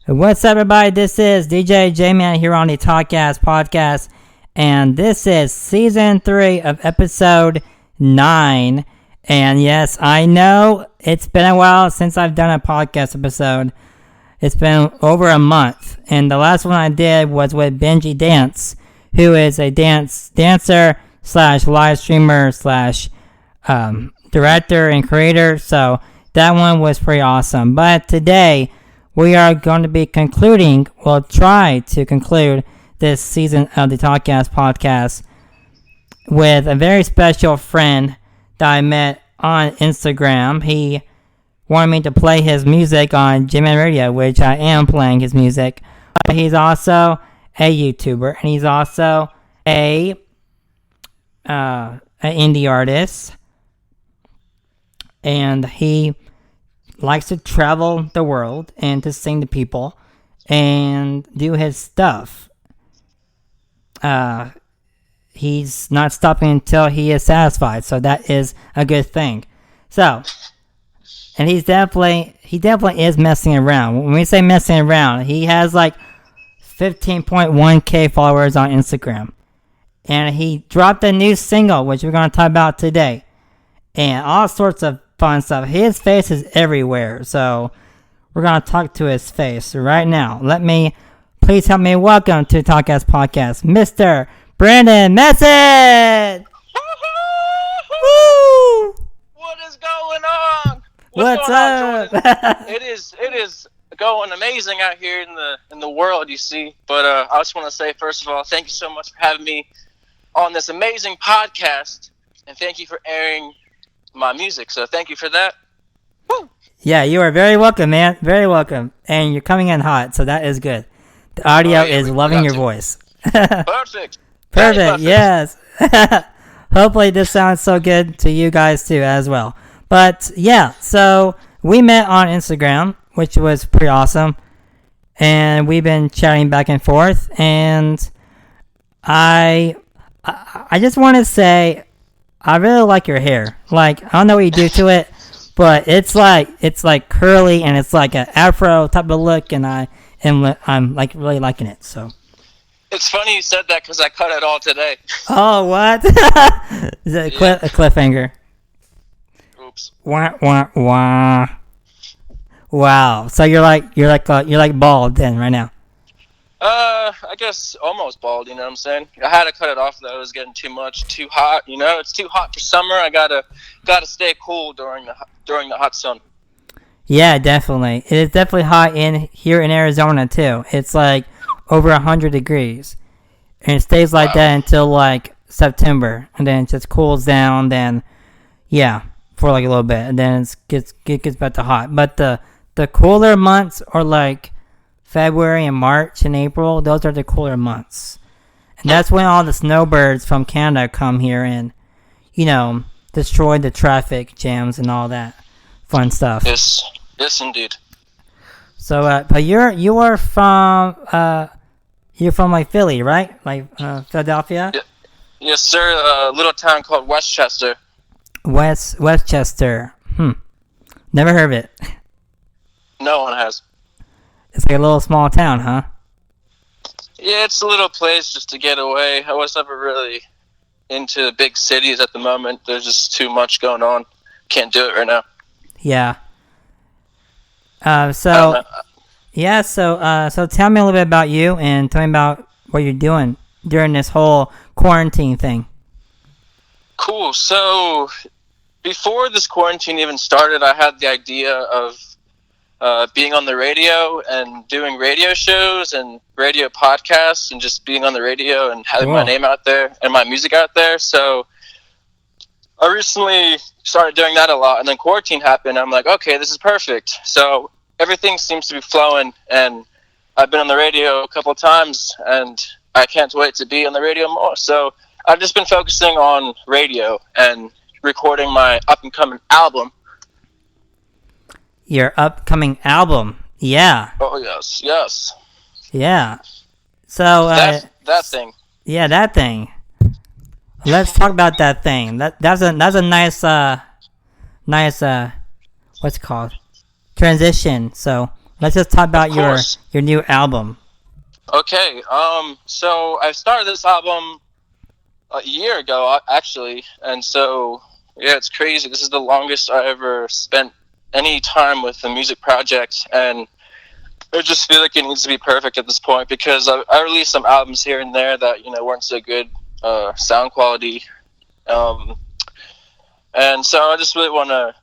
What's up, everybody? This is DJ J-Man here on the Talkcast podcast, and this is Season 3 of Episode 9. And yes, I know it's been a while since I've done a podcast episode. It's been over a month, and the last one I did was with Benji Dance, who is a dancer slash live streamer slash director and creator, so that one was pretty awesome. But today, we are going to be try to conclude this season of the Talkcast podcast with a very special friend that I met on Instagram. He wanted me to play his music on J-Man Radio, which I am playing his music. He's also a YouTuber, and he's also an indie artist, and he likes to travel the world and to sing to people and do his stuff. He's not stopping until he is satisfied, so that is a good thing. So, and he definitely is messing around. When we say messing around, he has like 15.1k followers on Instagram, and he dropped a new single, which we're going to talk about today, and all sorts of fun stuff. His face is everywhere, so we're going to talk to his face right now. Please help me welcome to Talkcast Podcast, Mr. Brandon Mesén! Woo! What is going on? What's up? It is going amazing out here in the world, you see. But I just want to say, first of all, thank you so much for having me on this amazing podcast, and thank you for airing my music, so thank you for that. Woo! Yeah, you are very welcome, man. Very welcome. And you're coming in hot, so that is good. The audio is loving your voice. Perfect. Perfect, yes. Hopefully this sounds so good to you guys too as well. But yeah, so we met on Instagram, which was pretty awesome. And we've been chatting back and forth, and I just want to say I really like your hair. Like, I don't know what you do to it, but it's like curly, and it's like an afro type of look, and I'm like really liking it. So it's funny you said that because I cut it all today. Oh, what? Is it a cliffhanger? Oops. Wah wah wah. Wow. So you're like bald then right now. I guess almost bald, you know what I'm saying? I had to cut it off though. It was getting too hot, you know? It's too hot for summer. I gotta stay cool during the hot sun. Yeah, definitely. It is definitely hot here in Arizona too. It's like over 100 degrees. And it stays like that until like September, and then it just cools down, then yeah, for like a little bit, and then it gets back to hot. But the cooler months are like February and March and April. Those are the cooler months, and that's when all the snowbirds from Canada come here and, you know, destroy the traffic jams and all that fun stuff. Yes, indeed. So, but you are from like Philly, right? Like Philadelphia. Yeah. Yes, sir. A little town called Westchester. Westchester. Never heard of it. No one has. It's like a little small town, huh? Yeah, it's a little place just to get away. I was never really into big cities at the moment. There's just too much going on. Can't do it right now. Yeah. So tell me a little bit about you, and tell me about what you're doing during this whole quarantine thing. Cool. So before this quarantine even started, I had the idea of being on the radio and doing radio shows and radio podcasts and just being on the radio and having my name out there and my music out there. So I recently started doing that a lot, and then quarantine happened. I'm like, okay, this is perfect. So everything seems to be flowing, and I've been on the radio a couple of times, and I can't wait to be on the radio more. So I've just been focusing on radio and recording my up-and-coming album. Your upcoming album, yeah. Oh, yes. Yeah. So that thing. Yeah, that thing. Let's talk about that thing. That's a nice what's it called? Transition. So Let's just talk about Of course. your new album. Okay. So I started this album a year ago, actually, and so yeah, it's crazy. This is the longest I ever spent any time with a music project, and I just feel like it needs to be perfect at this point because I released some albums here and there that weren't so good sound quality, um, and so I just really want to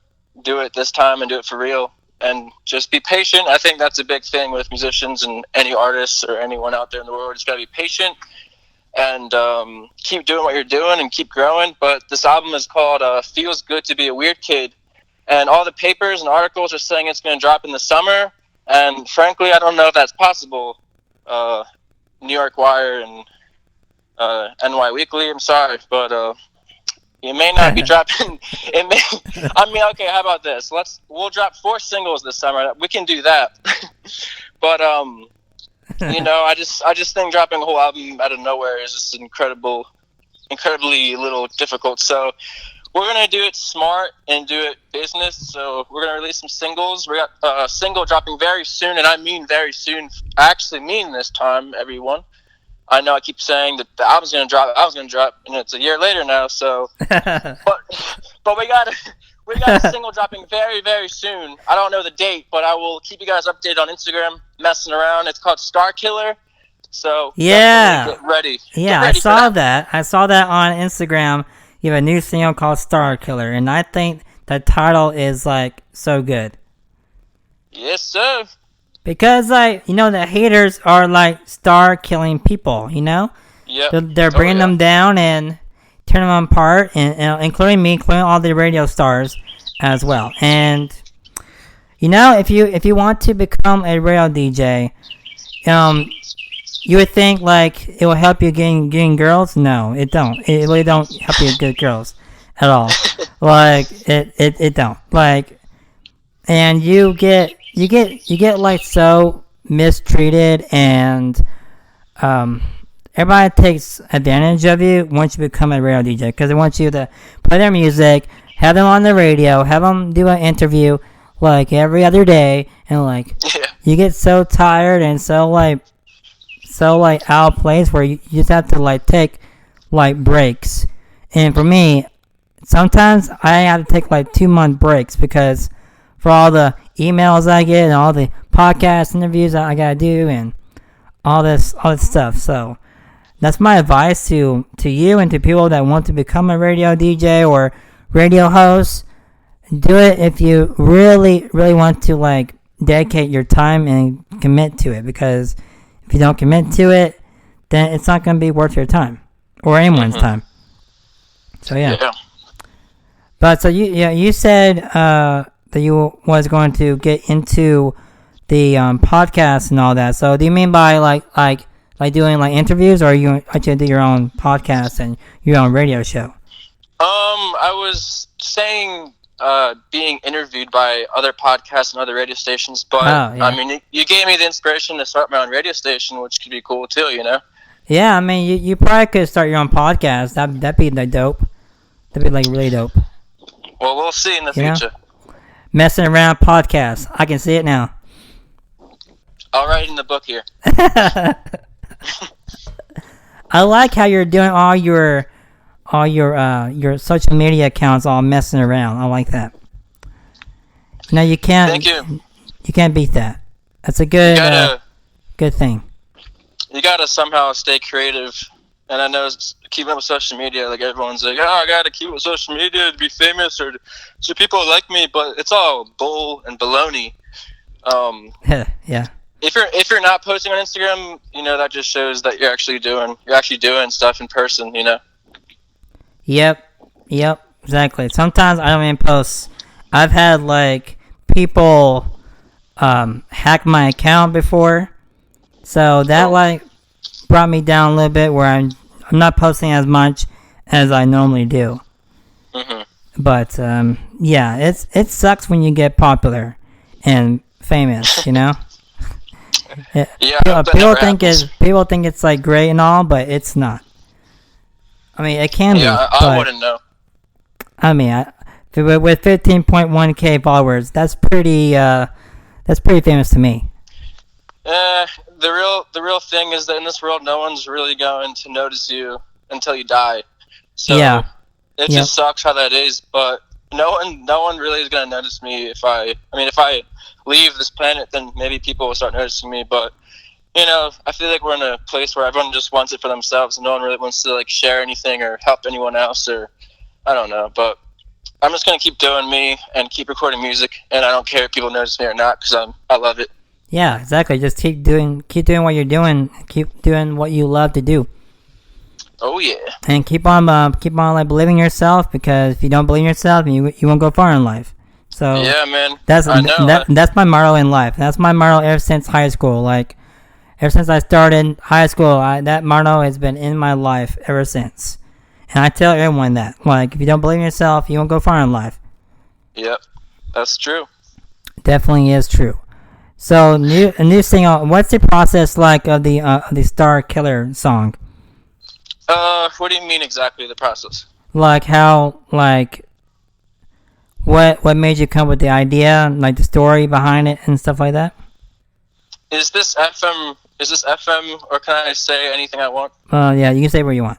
do it this time and do it for real and just be patient. I think that's a big thing with musicians and any artists or anyone out there in the world. Just gotta be patient and keep doing what you're doing and keep growing. But this album is called "Feels Good to Be a Weird Kid," and all the papers and articles are saying it's going to drop in the summer. And frankly, I don't know if that's possible. New York Wire and NY Weekly. I'm sorry, but it may not be dropping. It may. I mean, okay. How about this? We'll drop 4 singles this summer. We can do that. But I just think dropping a whole album out of nowhere is just incredibly little difficult. So we're gonna do it smart and do it business. So we're gonna release some singles. We got a single dropping very soon, and I mean very soon. I actually mean this time, everyone. I know I keep saying that the album's gonna drop. And it's a year later now. So, but we got a single dropping very, very soon. I don't know the date, but I will keep you guys updated on Instagram. Messing around. It's called Star Killer. So yeah, get ready. Yeah, get ready I saw that. I saw that on Instagram. You have a new single called Star Killer, and I think the title is like so good. Yes, sir. Because the haters are like star killing people. Yeah. They're bringing them down and turning them apart, and including me, including all the radio stars as well. And if you want to become a radio DJ, you would think like it will help you getting girls. No, it don't. It really don't help you get girls at all. Like it don't. Like, and you get like so mistreated, and everybody takes advantage of you once you become a radio DJ because they want you to play their music, have them on the radio, have them do an interview like every other day, and like you get so tired and so out of place where you just have to like take like breaks. And for me, sometimes I have to take like 2-month breaks because for all the emails I get and all the podcast interviews I gotta do and all this stuff. So that's my advice to you and to people that want to become a radio DJ or radio host. Do it if you really, really want to like dedicate your time and commit to it, because if you don't commit to it, then it's not going to be worth your time or anyone's time. So yeah. But so you said that you was going to get into the podcast and all that. So do you mean by like doing like interviews, or are you actually do your own podcast and your own radio show? I was saying being interviewed by other podcasts and other radio stations, but I mean, you gave me the inspiration to start my own radio station, which could be cool too, Yeah, I mean, you probably could start your own podcast. That'd be like dope. That'd be like really dope. Well, we'll see in the future. Messing around podcast. I can see it now. I'll write in the book here. I like how you're doing all your social media accounts all messing around. I like that. You can't. Thank you. You can't beat that. That's a good good thing. You gotta somehow stay creative, and I know keeping up with social media, like everyone's like, "Oh, I gotta keep up with social media to be famous or so people like me," but it's all bull and baloney. Yeah. If you're not posting on Instagram, that just shows that you're actually doing stuff in person, Yep, exactly. Sometimes I don't even post. I've had like people hack my account before, so that like brought me down a little bit where I'm not posting as much as I normally do. But yeah, it sucks when you get popular and famous, People think it's like great and all, but it's not. I mean, it can be. Yeah, I wouldn't know. I mean, with 15.1k followers, that's pretty That's pretty famous to me. The real thing is that in this world, no one's really going to notice you until you die. So Yeah. it just sucks how that is. But no one really is going to notice me if I leave this planet. Then maybe people will start noticing me. But I feel like we're in a place where everyone just wants it for themselves, and no one really wants to like share anything or help anyone else, or I don't know. But I'm just gonna keep doing me and keep recording music, and I don't care if people notice me or not, because I love it. Yeah, exactly. Just keep doing what you're doing. Keep doing what you love to do. Oh yeah. And keep on like believing in yourself, because if you don't believe in yourself, you won't go far in life. So yeah, man. That's my motto in life. That's my motto ever since high school. Like ever since I started high school, that motto has been in my life ever since. And I tell everyone that, like, if you don't believe in yourself, you won't go far in life. Yep, that's true. Definitely is true. So, a new single. What's the process like of the Star Killer song? What do you mean exactly, the process? Like how, like, what made you come with the idea, like the story behind it and stuff like that? Is this FM, or can I say anything I want? Yeah, you can say what you want.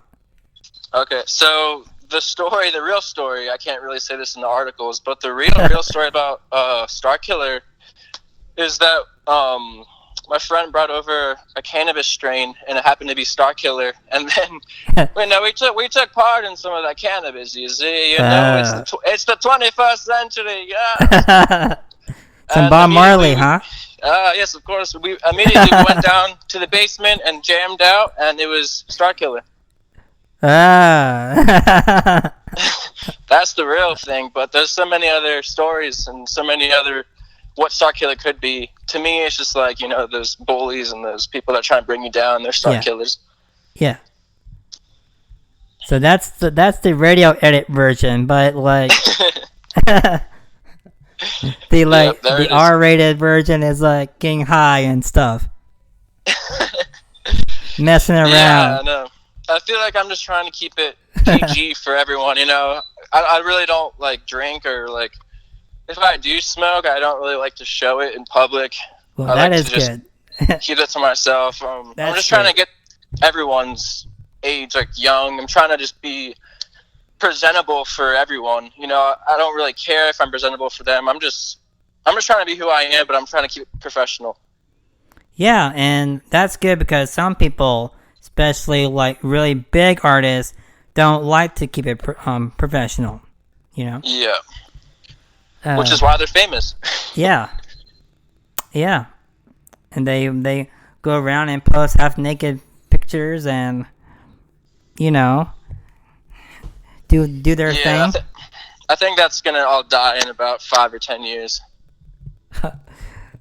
Okay, so the real story, I can't really say this in the articles, but the real story about Star Killer is that my friend brought over a cannabis strain, and it happened to be Star Killer, and then we took part in some of that cannabis. You see, it's the 21st century, yeah. Some Bob Marley, huh? Yes, of course. We immediately went down to the basement and jammed out, and it was Star Killer. Ah. That's the real thing, but there's so many other stories and so many other what Star Killer could be. To me, it's just like, those bullies and those people that try to bring you down, they're Star Killers. Yeah. So that's the radio edit version, but like the R-rated version is like getting high and stuff. Messing around. Yeah, I know. I feel like I'm just trying to keep it PG for everyone, I really don't like drink, or like if I do smoke, I don't really like to show it in public. Well, that is good. Keep it to myself. I'm just trying to get everyone's age like young. I'm trying to just be presentable for everyone. I don't really care if I'm presentable for them. I'm just trying to be who I am, but I'm trying to keep it professional. Yeah, and that's good, because some people, especially like really big artists, don't like to keep it professional, Yeah. Which is why they're famous. Yeah. Yeah. And they go around and post half-naked pictures and, do their thing. I think that's going to all die in about 5 or 10 years.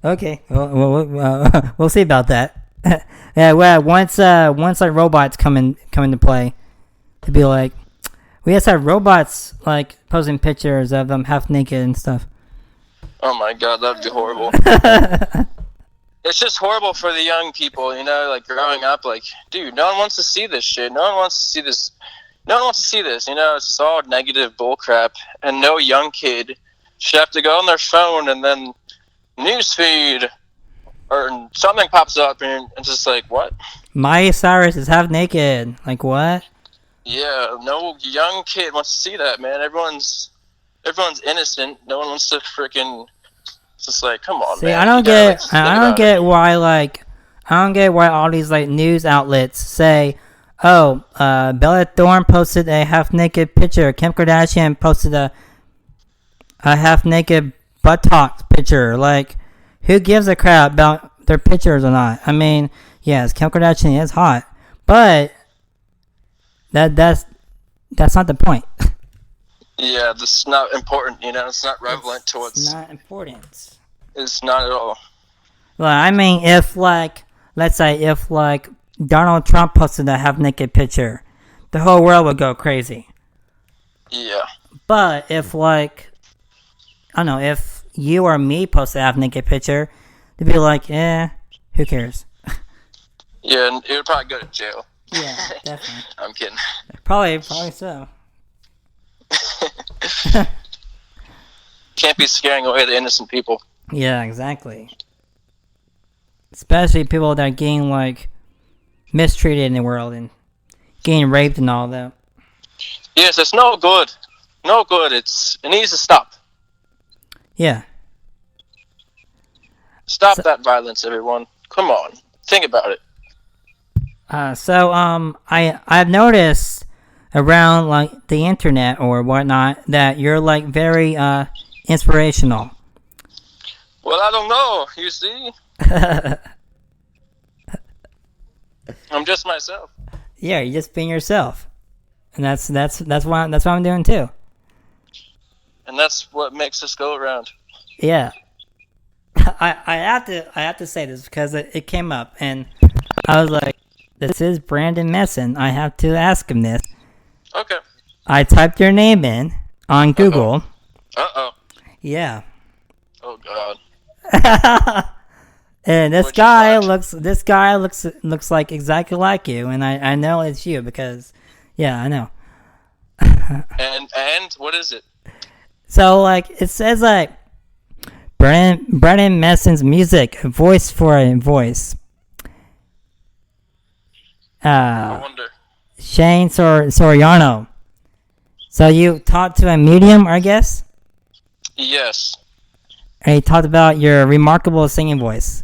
Okay. We'll see about that. Yeah, well, once like robots come into play, to be like, we just have robots like posting pictures of them half naked and stuff. Oh my god, that'd be horrible. It's just horrible for the young people, like growing up. Like, dude, no one wants to see this shit. No one wants to see this. It's just all negative bullcrap, and no young kid should have to go on their phone and then newsfeed or something pops up and it's just like, what? Miley Cyrus is half naked. Like, what? Yeah, no young kid wants to see that, man. Everyone's innocent. No one wants to freaking. It's just like, come on, see, man. I don't get why all these like news outlets say, oh, Bella Thorne posted a half naked picture. Kim Kardashian posted a half naked buttocks picture. Like, who gives a crap about their pictures or not? I mean, yes, Kim Kardashian is hot, but that's not the point. Yeah, this is not important, it's not relevant to what's... It's not important. It's not at all. Well, I mean, if, like, let's say if, like, Donald Trump posted a half-naked picture, the whole world would go crazy. Yeah. But if, like, I don't know, if you or me posted a half-naked picture, they'd be like, who cares? Yeah, and it would probably go to jail. Yeah, definitely. I'm kidding. Probably so. Can't be scaring away the innocent people. Yeah, exactly. Especially people that are getting, like, mistreated in the world and getting raped and all that. Yes, it's no good. No good. It needs to stop. Yeah. Stop So, that violence, everyone. Come on. Think about it. I've noticed around, like, the internet or whatnot that you're, like, very, inspirational. Well, I don't know. You see? I'm just myself. Yeah, you're just being yourself. And that's what I'm doing too. And that's what makes us go around. Yeah. I have to say this because it came up and I was like, this is Brandon Mesén. I have to ask him this. Okay. I typed your name in on Google. Uh-oh. Yeah. Oh, God. And this guy looks like exactly like you, and I know it's you because, yeah, I know. And what is it? So, like, it says, like, Brandon Mesén's music, voice for a voice. I wonder. Shane Soriano. So you talked to a medium, I guess? Yes. And he talked about your remarkable singing voice.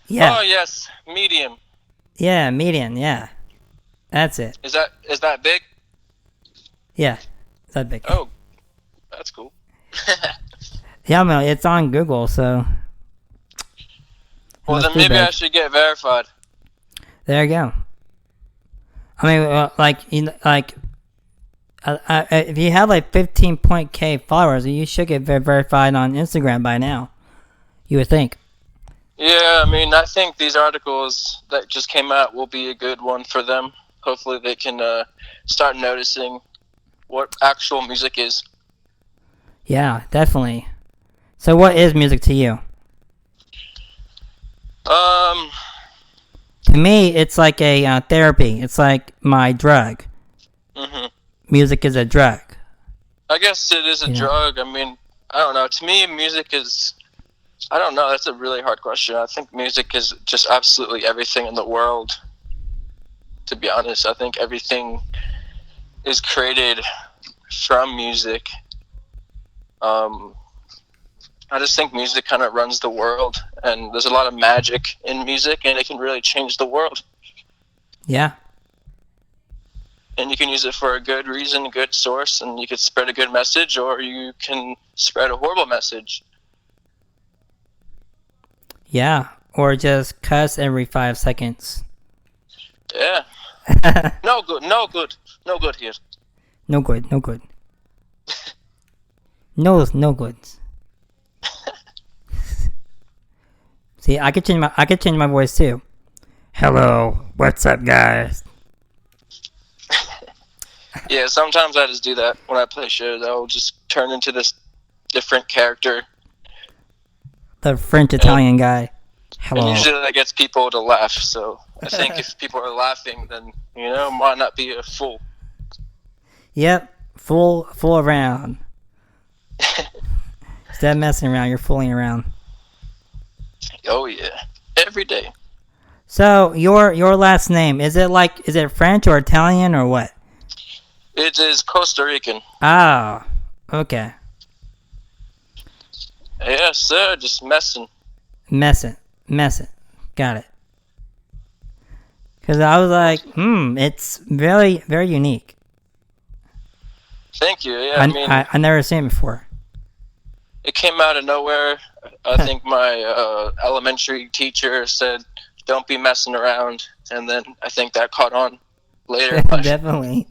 Yeah. Oh, yes. Medium. Yeah, medium, yeah. That's it. Is that big? Yeah. Is that big? Oh, that's cool. Yeah, man, it's on Google, so. Well, then maybe I should get verified. There you go. I mean, if you have like 15.k followers, you should get verified on Instagram by now. You would think. Yeah, I mean, I think these articles that just came out will be a good one for them. Hopefully they can start noticing what actual music is. Yeah, definitely. So what is music to you? To me, it's like a therapy. It's like my drug. Mm-hmm. Music is a drug. I guess it is a drug. I mean, I don't know. To me, music is... I don't know. That's a really hard question. I think music is just absolutely everything in the world. To be honest, I think everything is created from music. I just think music kind of runs the world, and there's a lot of magic in music, and it can really change the world. Yeah. And you can use it for a good reason, a good source, and you could spread a good message, or you can spread a horrible message. Yeah, or just cuss every 5 seconds. Yeah. No good here. No good. No good. See, I could change my voice too. Hello, what's up, guys? Yeah, sometimes I just do that when I play shows. I'll just turn into this different character. The French-Italian guy. Hello. And usually that gets people to laugh, so I think if people are laughing, then, why not be a fool? Yep, fool around. Instead of messing around, you're fooling around. Oh, yeah. Every day. So, your last name, is it French or Italian or what? It is Costa Rican. Ah, okay. Yes, sir, just messing. Mesén. Got it. Because I was like, it's very, very unique. Thank you, yeah, I never seen it before. It came out of nowhere. I think my elementary teacher said, don't be messing around, and then I think that caught on later. Definitely.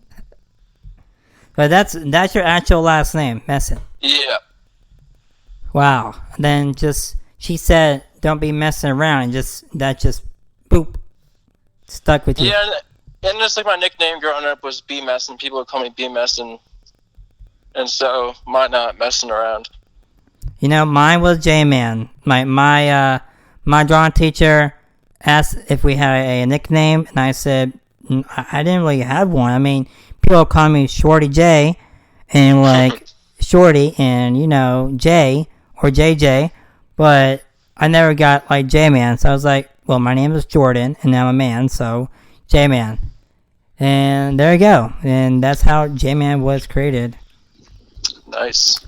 But that's your actual last name, Mesén. Yeah. Wow. Then she said, don't be messing around, and that just boop, stuck with you. Yeah, and just like my nickname growing up was B-Mess, and people would call me B-Mess, and so why not messing around? Mine was J-Man. My drawing teacher asked if we had a nickname, and I said, I didn't really have one. I mean, people call me Shorty J, and like Shorty, and J or JJ, but I never got like J-Man. So I was like, well, my name is Jordan, and I'm a man, so J-Man. And there you go. And that's how J-Man was created. Nice.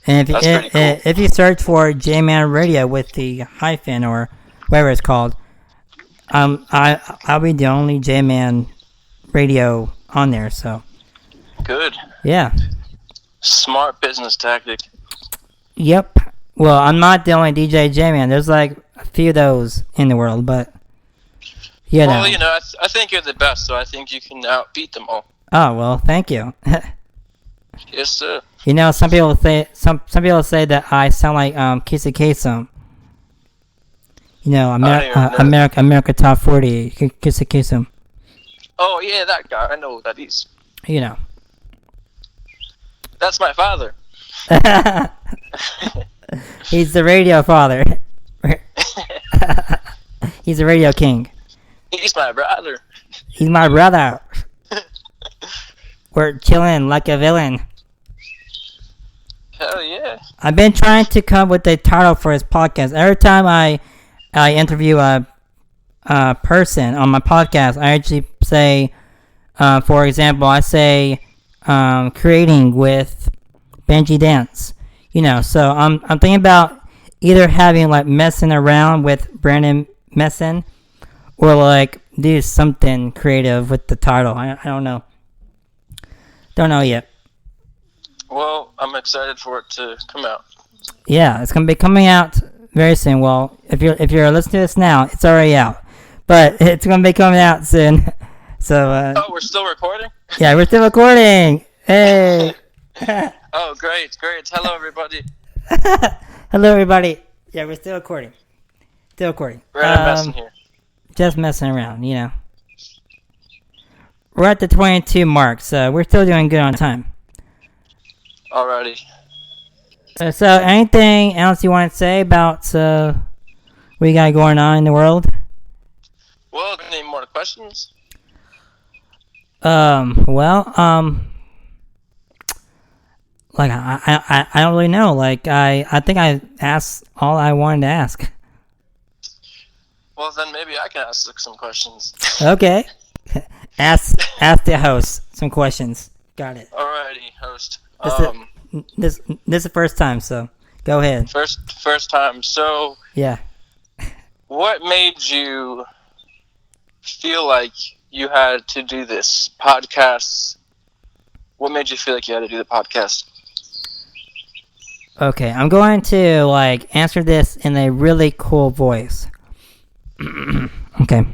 And That's pretty cool. if you search for J-Man Radio with the hyphen or whatever it's called, I'll be the only J-Man Radio on there. So Good. yeah. Smart business tactic. Yep. Well, I'm not the only DJ J-Man. There's like a few of those in the world, but you know. Well, you know, I think you're the best, so I think you can outbeat them all. Oh well, thank you. Yes, sir. You know, some people say that I sound like Kisa Kasem. You know, America Top 40, Kisa Kasem. Oh yeah, that guy. I know who that is. You know. That's my father. He's the radio father. He's the radio king. He's my brother. He's my brother. We're chilling like a villain. Hell yeah. I've been trying to come up with a title for his podcast. Every time I interview a person on my podcast, I actually say, for example, I say creating with Benji Dance. You know, so I'm thinking about either having like messing around with Brandon Mesén or like do something creative with the title. I don't know. Don't know yet. Well, I'm excited for it to come out. Yeah, it's gonna be coming out very soon. Well, if you're listening to this now, it's already out, but it's gonna be coming out soon. So. Oh, we're still recording? Yeah, we're still recording. Hey. Oh, great. Hello, everybody. Hello, everybody. Yeah, we're still recording. Brandon Mesén here. Just messing around, you know. We're at the 22 mark, so we're still doing good on time. Alrighty. So, anything else you want to say about what you got going on in the world? Well, any more questions? Like I don't really know. Like I think I asked all I wanted to ask. Well, then maybe I can ask some questions. Okay. Ask the host some questions. Got it. Alrighty, host. This is the first time, so go ahead. First time. So yeah. What made you feel like you had to do this podcast? What made you feel like you had to do the podcast? Okay, I'm going to like answer this in a really cool voice. Okay.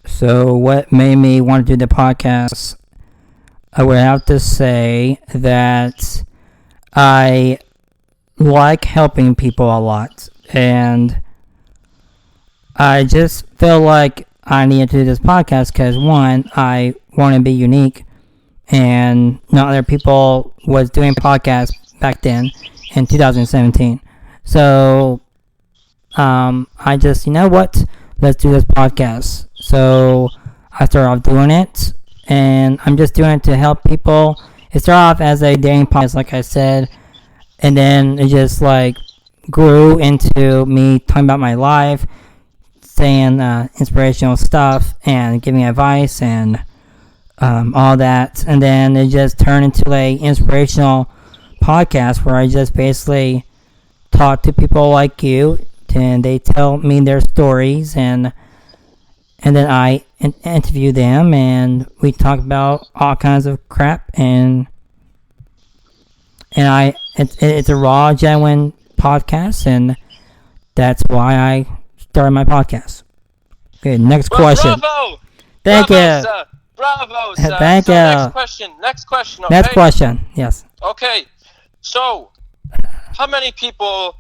So what made me want to do the podcast? I would have to say that I like helping people a lot, and I just feel like I need to do this podcast because, one, I want to be unique, and not other people was doing podcasts back then in 2017. So I just, you know what, let's do this podcast. So I started off doing it, and I'm just doing it to help people. It started off as a dating podcast, like I said, and then it just like grew into me talking about my life, saying inspirational stuff and giving advice and all that, and then it just turned into a inspirational podcast where I just basically talk to people like you, and they tell me their stories, and then I interview them, and we talk about all kinds of crap, and it's a raw, genuine podcast, and that's why I started my podcast. Okay, next question. Bravo! Thank Bravo, you. Sir. Bravo, sir. Thank So you. Next question. Okay? Next question. Yes. Okay. So, how many people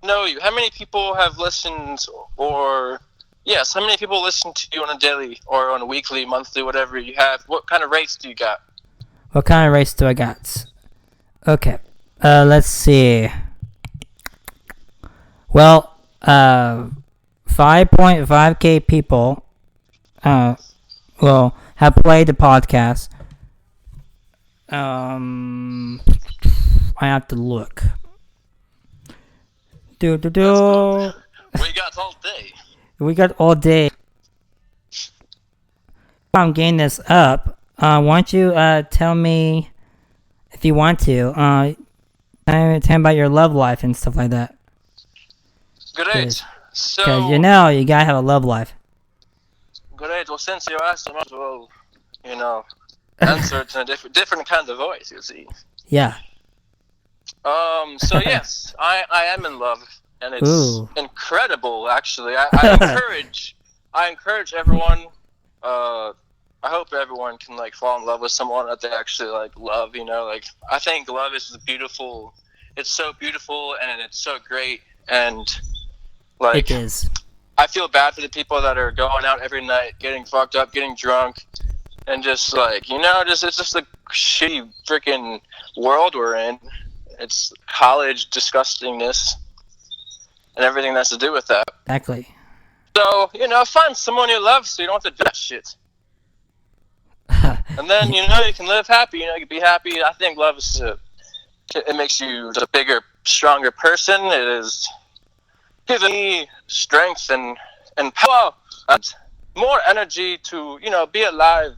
know you? How many people have listened, or yes, how many people listen to you on a daily or on a weekly, monthly, whatever you have? What kind of rates do you got? What kind of race do I got? Okay. Let's see. Well, 5.5k people have played the podcast. I have to look. We got all day. We got all day. I'm getting this up. Why don't you tell me, if you want to, tell me about your love life and stuff like that. Great. So, because you know you gotta have a love life. Great. Well, since you asked, I might as well, answer it in a different kind of voice. You see. Yeah. So yes, I am in love, and it's incredible. Actually, I encourage everyone. I hope everyone can fall in love with someone that they actually love. I think love is beautiful. It's so beautiful and it's so great. And it is. I feel bad for the people that are going out every night, getting fucked up, getting drunk, and just it's just a shitty freaking world we're in. It's college disgustingness and everything that's to do with that. Exactly. So, find someone you love so you don't have to do that shit. And then, you can live happy, you can be happy. I think love is it makes you a bigger, stronger person. It is giving me strength and power and more energy to, be alive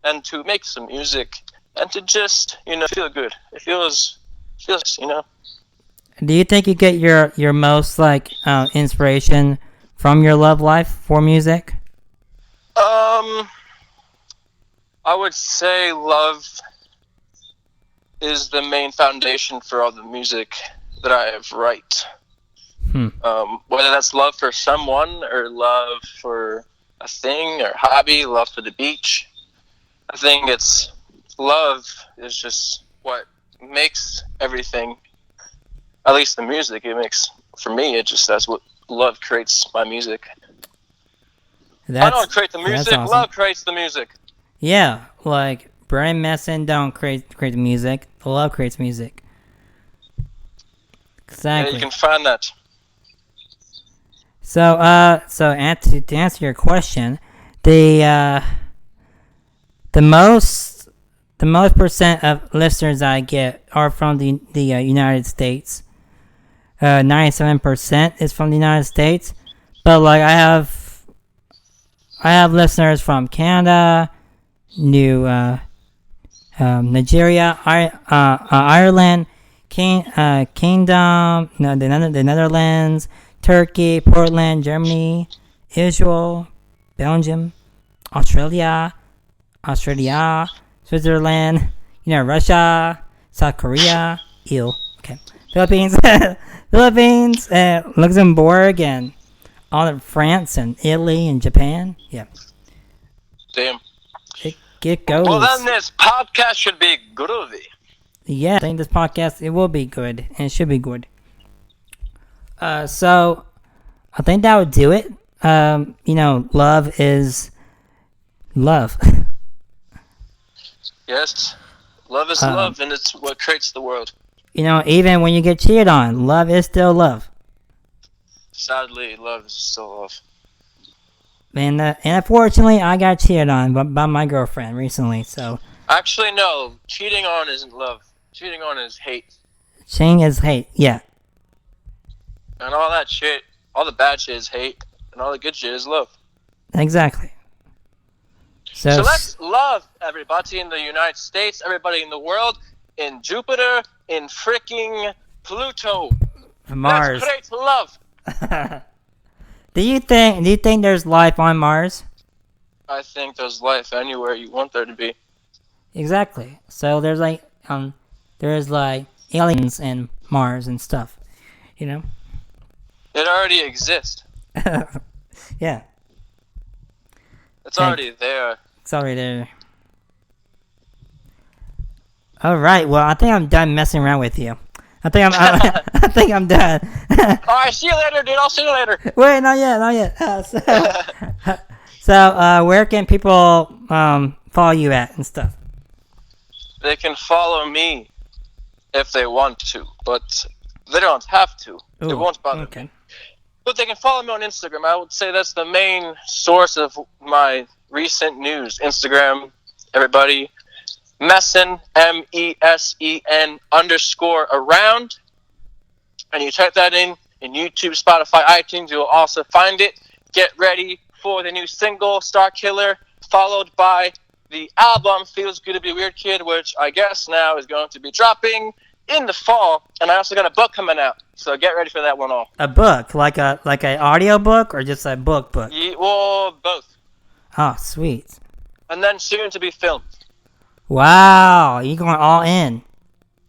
and to make some music and to just, feel good. It feels, Do you think you get your most, inspiration from your love life for music? I would say love is the main foundation for all the music that I write. Whether that's love for someone or love for a thing or hobby, love for the beach. I think love is just what makes everything, at least the music, for me, that's what love creates my music. I don't create the music, awesome. Love creates the music. Yeah, Brandon Mesén don't create the music, the love creates music. Exactly. Yeah, you can find that. So to answer your question, the most percent of listeners I get are from the United States. 97% is from the United States, but I have listeners from Canada, Nigeria, Ireland, Kingdom, the Netherlands, Turkey, Portland, Germany, Israel, Belgium, Australia, Switzerland, Russia, South Korea, Philippines, Luxembourg, and all of France and Italy and Japan. Yeah. Damn. It goes. Well, then this podcast should be groovy. Yeah, I think this podcast, it will be good, and it should be good. So, I think that would do it. Love is love. Yes, love is love, and it's what creates the world. Even when you get cheated on, love is still love. Sadly, love is still love. And unfortunately, I got cheated on by my girlfriend recently, so... Actually, no. Cheating on isn't love. Cheating on is hate. Cheating is hate, yeah. And all that shit, all the bad shit is hate, and all the good shit is love. Exactly. So let's love everybody in the United States, everybody in the world, in Jupiter, in freaking Pluto. Mars. Let's create love. Do you think there's life on Mars? I think there's life anywhere you want there to be. Exactly. So there's aliens in Mars and stuff. It already exists. Yeah. It's already there. It's already there. All right. Well, I think I'm done messing around with you. I think I'm done. All right, see you later, dude. I'll see you later. Wait, not yet. So, where can people follow you at and stuff? They can follow me if they want to, but they don't have to. Ooh, it won't bother me. But they can follow me on Instagram. I would say that's the main source of my recent news. Instagram, everybody, Mesén, MESEN _around. And you type that in YouTube, Spotify, iTunes, you'll also find it. Get ready for the new single, Star Killer, followed by the album, Feels Good to Be a Weird Kid, which I guess now is going to be dropping in the fall. And I also got a book coming out, so get ready for that one all. A book? Like an audio book or just a book? Yeah, well, both. Oh, sweet. And then soon to be filmed. Wow, you're going all in.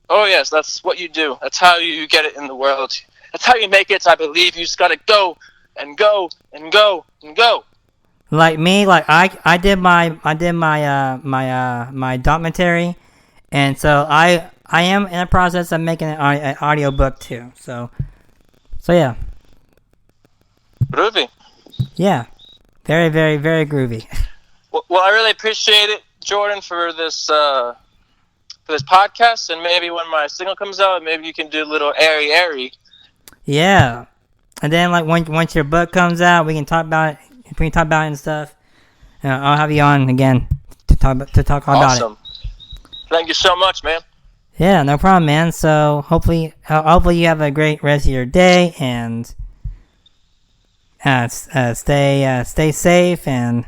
Oh, yes, that's what you do. That's how you get it in the world. That's how you make it, I believe. You just gotta go and go and go and go. Like me, like I did my documentary, and so I am in the process of making an audio book too. So yeah. Groovy. Yeah, very, very, very groovy. Well, I really appreciate it, Jordan, for this podcast, and maybe when my single comes out, maybe you can do a little airy. Yeah, and then like once your book comes out, we can talk about it. We can talk about it and stuff. I'll have you on again to talk all about it. Awesome. Thank you so much, man. Yeah, no problem, man. So hopefully you have a great rest of your day, and stay safe and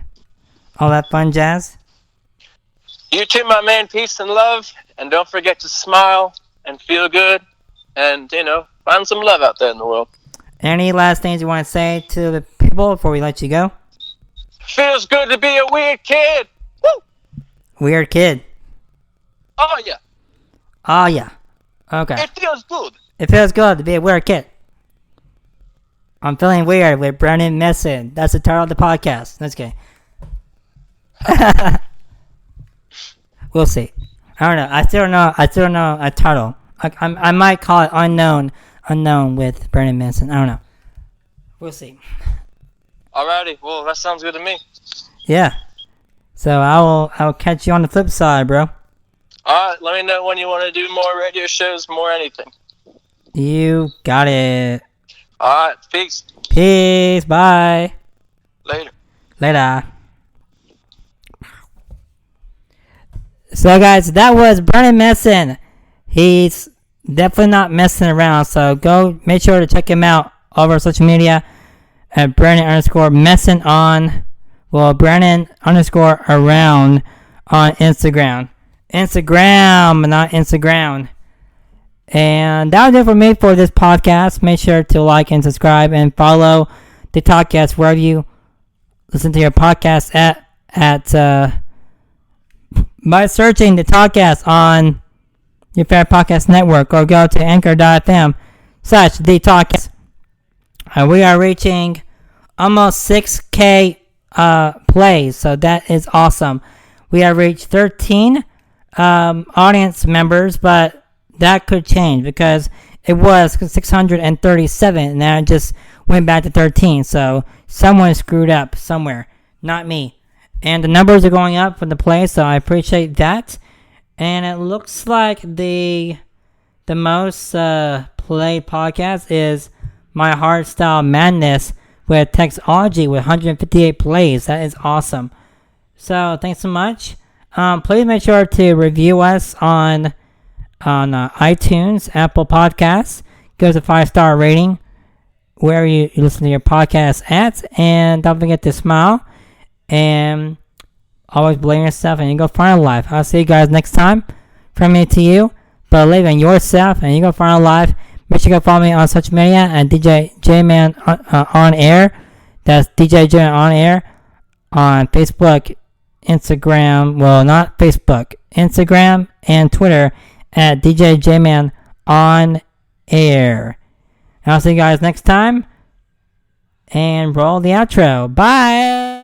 all that fun jazz. You too, my man. Peace and love, and don't forget to smile and feel good, and find some love out there in the world. Any last things you want to say to the people before we let you go? Feels good to be a weird kid. Woo! Weird kid. Oh yeah. Oh yeah. Okay. It feels good. It feels good to be a weird kid. I'm feeling weird with Brandon Mesén. That's the title of the podcast. Let's go. We'll see. I don't know. I still don't know a title. I might call it unknown with Brandon Mesén. I don't know. We'll see. Alrighty. Well, that sounds good to me. Yeah. So I will catch you on the flip side, bro. Alright. Let me know when you want to do more radio shows, more anything. You got it. Alright. Peace. Peace. Bye. Later. So guys, that was Brandon Mesén. He's definitely not messing around. So go make sure to check him out over social media at Brandon_Mesén on, Brandon_around on Instagram. Instagram, not Instagram. And that was it for me for this podcast. Make sure to like and subscribe and follow the Talkcast wherever you listen to your podcast at by searching the Talkcast on your favorite podcast network, or go to anchor.fm/the Talkcast. We are reaching almost 6K plays, so that is awesome. We have reached 13 audience members, but that could change because it was 637 and then it just went back to 13. So someone screwed up somewhere, not me. And the numbers are going up for the play, so I appreciate that. And it looks like the most played podcast is My Hardstyle Madness with Textology with 158 plays. That is awesome. So thanks so much. Please make sure to review us on iTunes, Apple Podcasts. Give us a 5-star rating wherever you listen to your podcast at. And don't forget to smile. And always believe in yourself and you go find a life. I'll see you guys next time. From me to you, believe in yourself and you go find a life. Make sure you go follow me on social media at DJ J-Man on air. That's DJ J-Man on air on Facebook, Instagram. Well, not Facebook, Instagram and Twitter at DJ J-Man on air. And I'll see you guys next time. And roll the outro. Bye.